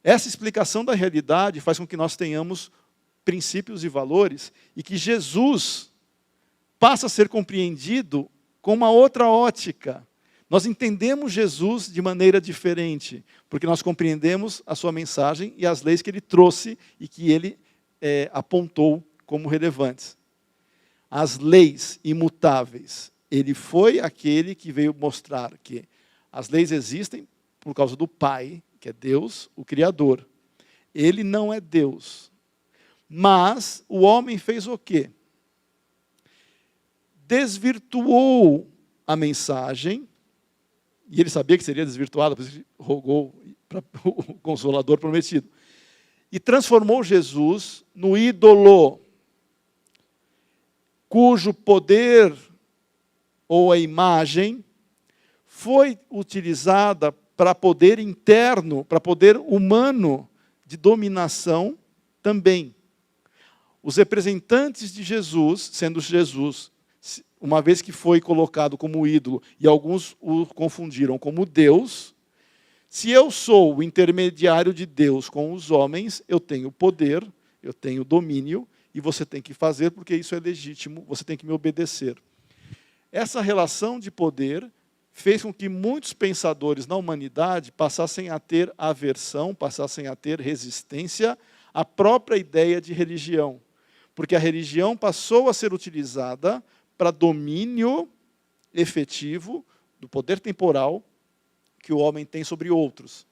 Essa explicação da realidade faz com que nós tenhamos princípios e valores, e que Jesus passa a ser compreendido com uma outra ótica. Nós entendemos Jesus de maneira diferente, porque nós compreendemos a sua mensagem e as leis que ele trouxe e que ele apontou como relevantes. As leis imutáveis. Ele foi aquele que veio mostrar que as leis existem por causa do Pai, que é Deus, o Criador. Ele não é Deus. Mas o homem fez o quê? Desvirtuou a mensagem, e ele sabia que seria desvirtuada, por isso rogou para o Consolador prometido. E transformou Jesus no ídolo, cujo poder ou a imagem foi utilizada para poder interno, para poder humano de dominação também. Os representantes de Jesus, sendo Jesus, uma vez que foi colocado como ídolo, e alguns o confundiram como Deus, se eu sou o intermediário de Deus com os homens, eu tenho poder, eu tenho domínio, e você tem que fazer porque isso é legítimo, você tem que me obedecer. Essa relação de poder fez com que muitos pensadores na humanidade passassem a ter aversão, passassem a ter resistência à própria ideia de religião. Porque a religião passou a ser utilizada para domínio efetivo do poder temporal que o homem tem sobre outros.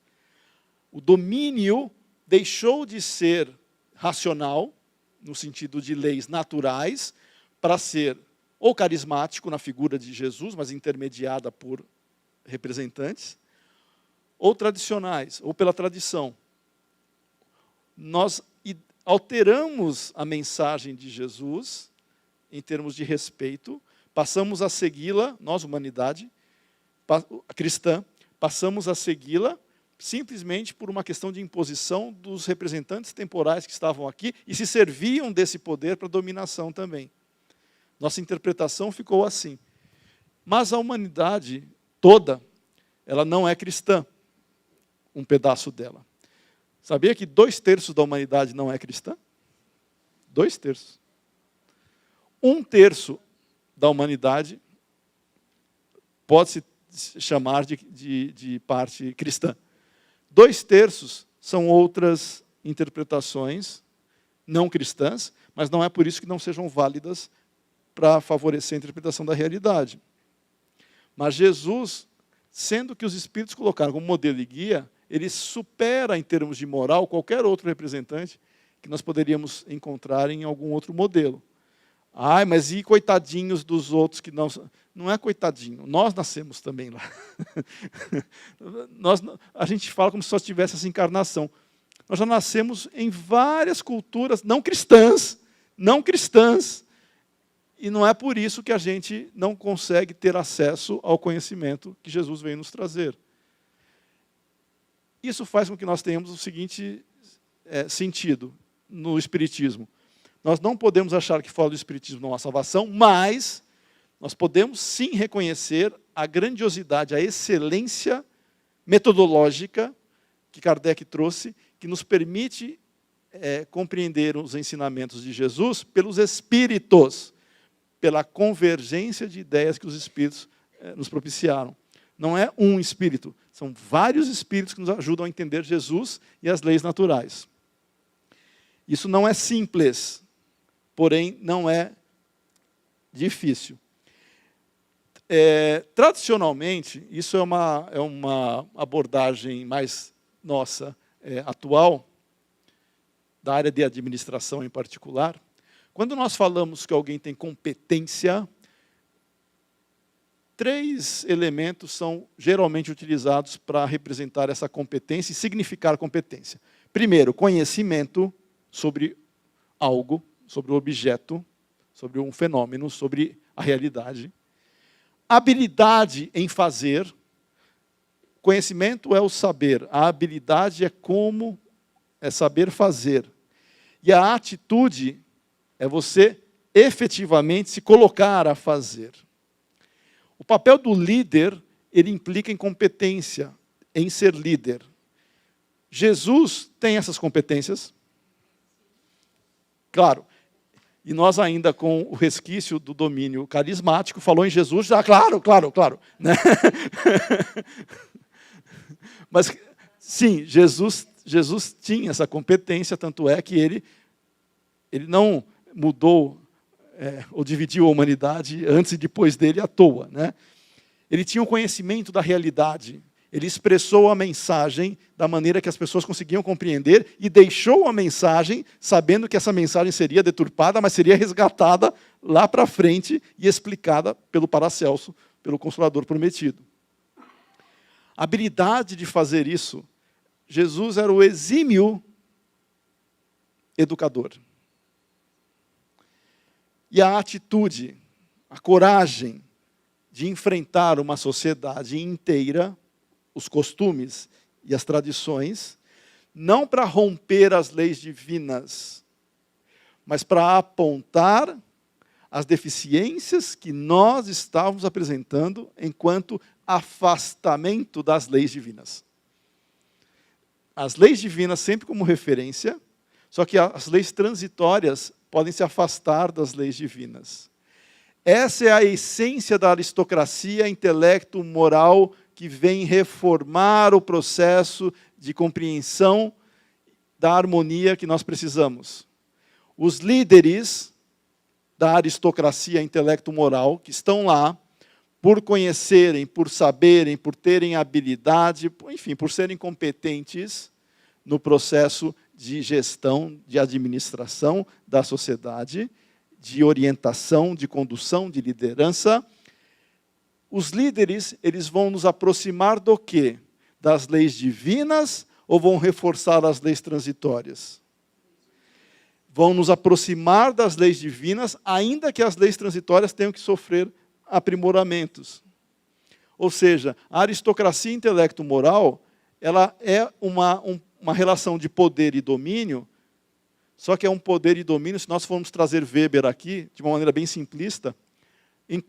O domínio deixou de ser racional, no sentido de leis naturais, para ser ou carismático na figura de Jesus, mas intermediada por representantes, ou tradicionais, ou pela tradição. Nós alteramos a mensagem de Jesus em termos de respeito, passamos a segui-la, nós, humanidade cristã, passamos a segui-la simplesmente por uma questão de imposição dos representantes temporais que estavam aqui e se serviam desse poder para dominação também. Nossa interpretação ficou assim. Mas a humanidade toda, ela não é cristã, um pedaço dela. Sabia que 2/3 da humanidade não é cristã? 2/3. 1/3 da humanidade pode-se chamar de parte cristã. 2/3 são outras interpretações não cristãs, mas não é por isso que não sejam válidas para favorecer a interpretação da realidade. Mas Jesus, sendo que os Espíritos colocaram como modelo e guia, ele supera em termos de moral qualquer outro representante que nós poderíamos encontrar em algum outro modelo. Ai, mas e coitadinhos dos outros que não... Não é coitadinho, nós nascemos também lá. A gente fala como se só tivesse essa encarnação. Nós já nascemos em várias culturas não cristãs, e não é por isso que a gente não consegue ter acesso ao conhecimento que Jesus veio nos trazer. Isso faz com que nós tenhamos o seguinte sentido no Espiritismo. Nós não podemos achar que fora do Espiritismo não há salvação, mas nós podemos sim reconhecer a grandiosidade, a excelência metodológica que Kardec trouxe, que nos permite compreender os ensinamentos de Jesus pelos Espíritos, pela convergência de ideias que os Espíritos nos propiciaram. Não é um Espírito, são vários Espíritos que nos ajudam a entender Jesus e as leis naturais. Isso não é simples, porém não é difícil. Tradicionalmente, isso é uma abordagem mais nossa, atual, da área de administração em particular. Quando nós falamos que alguém tem competência, 3 elementos são geralmente utilizados para representar essa competência e significar competência. Primeiro, conhecimento sobre algo, sobre o objeto, sobre um fenômeno, sobre a realidade. Habilidade em fazer. Conhecimento é o saber, a habilidade é saber fazer. E a atitude é você efetivamente se colocar a fazer. O papel do líder, ele implica em competência, em ser líder. Jesus tem essas competências? Claro. E nós ainda com o resquício do domínio carismático, falou em Jesus, já claro, né? Mas, sim, Jesus tinha essa competência, tanto é que ele não mudou ou dividiu a humanidade antes e depois dele à toa, né? Ele tinha o conhecimento da realidade, ele expressou a mensagem da maneira que as pessoas conseguiam compreender e deixou a mensagem sabendo que essa mensagem seria deturpada, mas seria resgatada lá para frente e explicada pelo Paracelso, pelo Consolador prometido. A habilidade de fazer isso, Jesus era o exímio educador. E a atitude, a coragem de enfrentar uma sociedade inteira, os costumes e as tradições, não para romper as leis divinas, mas para apontar as deficiências que nós estávamos apresentando enquanto afastamento das leis divinas. As leis divinas sempre como referência, só que as leis transitórias podem se afastar das leis divinas. Essa é a essência da aristocracia intelecto-moral que vem reformar o processo de compreensão da harmonia que nós precisamos. Os líderes da aristocracia intelecto-moral que estão lá, por conhecerem, por saberem, por terem habilidade, enfim, por serem competentes no processo de gestão, de administração da sociedade, de orientação, de condução, de liderança. Os líderes, eles vão nos aproximar do quê? Das leis divinas ou vão reforçar as leis transitórias? Vão nos aproximar das leis divinas, ainda que as leis transitórias tenham que sofrer aprimoramentos. Ou seja, a aristocracia intelecto-moral, ela é uma relação de poder e domínio, só que é um poder e domínio, se nós formos trazer Weber aqui, de uma maneira bem simplista, em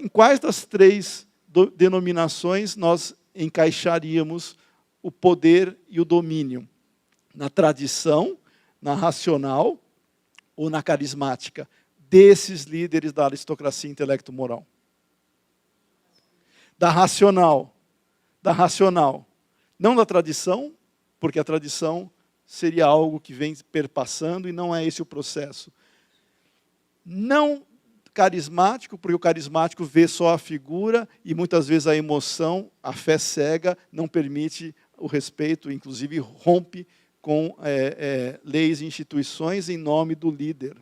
quais das três denominações nós encaixaríamos o poder e o domínio? Na tradição, na racional ou na carismática? Desses líderes da aristocracia intelecto-moral. Da racional. Não da tradição, porque a tradição seria algo que vem perpassando e não é esse o processo. Não carismático, porque o carismático vê só a figura e muitas vezes a emoção, a fé cega, não permite o respeito, inclusive rompe com leis e instituições em nome do líder.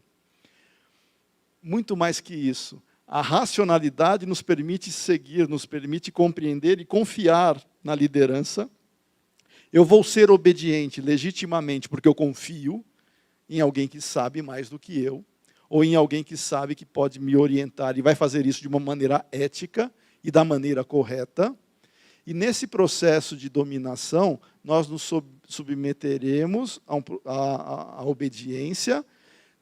Muito mais que isso, a racionalidade nos permite seguir, nos permite compreender e confiar na liderança. Eu vou ser obediente legitimamente porque eu confio em alguém que sabe mais do que eu, ou em alguém que sabe que pode me orientar e vai fazer isso de uma maneira ética e da maneira correta. E nesse processo de dominação, nós nos submeteremos à obediência,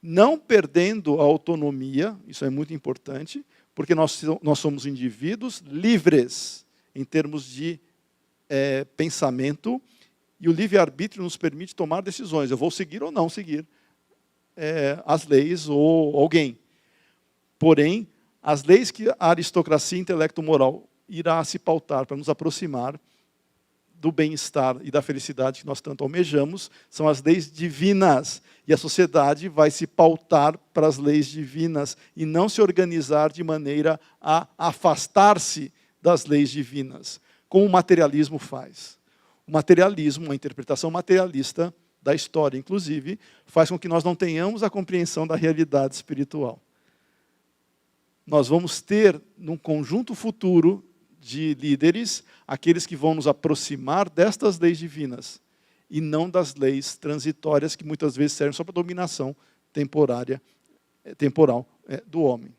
não perdendo a autonomia, isso é muito importante, porque nós somos indivíduos livres em termos de pensamento, e o livre-arbítrio nos permite tomar decisões. Eu vou seguir ou não seguir as leis ou alguém. Porém, as leis que a aristocracia intelecto-moral irá se pautar para nos aproximar do bem-estar e da felicidade que nós tanto almejamos, são as leis divinas. E a sociedade vai se pautar para as leis divinas e não se organizar de maneira a afastar-se das leis divinas, como o materialismo faz. O materialismo, uma interpretação materialista da história, inclusive, faz com que nós não tenhamos a compreensão da realidade espiritual. Nós vamos ter, num conjunto futuro de líderes, aqueles que vão nos aproximar destas leis divinas, e não das leis transitórias que muitas vezes servem só para dominação temporal do homem.